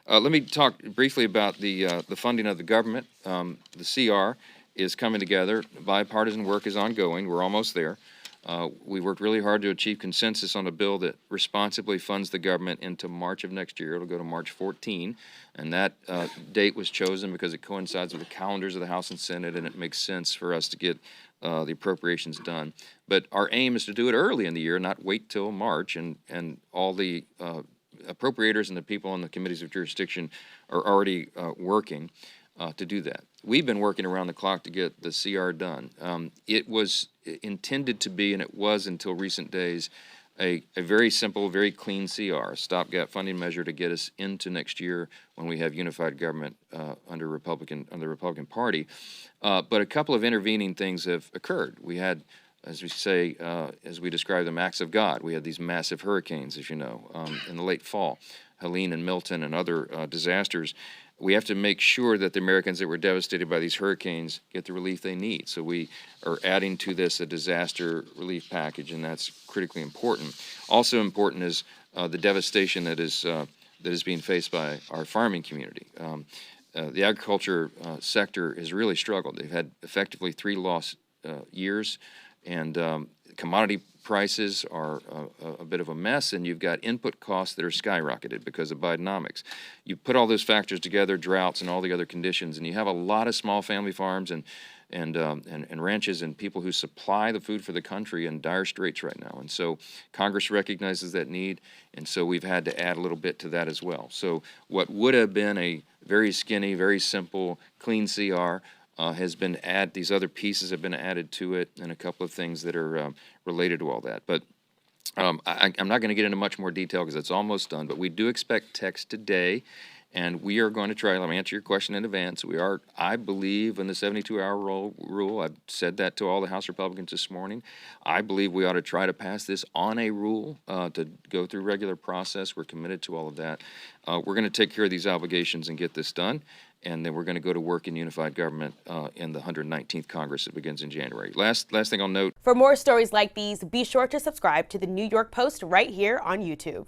Let me talk briefly about the funding of the government. The CR is coming together. Bipartisan work is ongoing. We're almost there. We worked really hard to achieve consensus on a bill that responsibly funds the government into March of next year. It'll go to March 14, and that date was chosen because it coincides with the calendars of the House and Senate, and it makes sense for us to get the appropriations done. But our aim is to do it early in the year, not wait till March, and all the appropriators and the people on the committees of jurisdiction are already working to do that. We've been working around the clock to get the CR done. It was intended to be, and it was until recent days, a very simple, very clean CR, stopgap funding measure to get us into next year when we have unified government under the Republican Party. But a couple of intervening things have occurred. We had, as we say, as we describe them, acts of God. We had these massive hurricanes, as you know, in the late fall, Helene and Milton and other disasters. We have to make sure that the Americans that were devastated by these hurricanes get the relief they need. So we are adding to this a disaster relief package, and that's critically important. Also important is the devastation that is being faced by our farming community. The agriculture sector has really struggled. They've had effectively 3 lost years, and commodity prices are a bit of a mess, and you've got input costs that are skyrocketed because of Bidenomics. You put all those factors together, droughts and all the other conditions, and you have a lot of small family farms and ranches and people who supply the food for the country in dire straits right now. And so Congress recognizes that need, and so we've had to add a little bit to that as well. So what would have been a very skinny, very simple, clean CR has been added. These other pieces have been added to it, and a couple of things that are related to all that. But I'm not going to get into much more detail because it's almost done. But we do expect text today, and we are going to try. Let me answer your question in advance. I believe in the 72-hour rule. I've said that to all the House Republicans this morning. I believe we ought to try to pass this on a rule to go through regular process. We're committed to all of that. We're going to take care of these obligations and get this done. And then we're going to go to work in unified government in the 119th Congress that begins in January. Last thing I'll note. For more stories like these, be sure to subscribe to the New York Post right here on YouTube.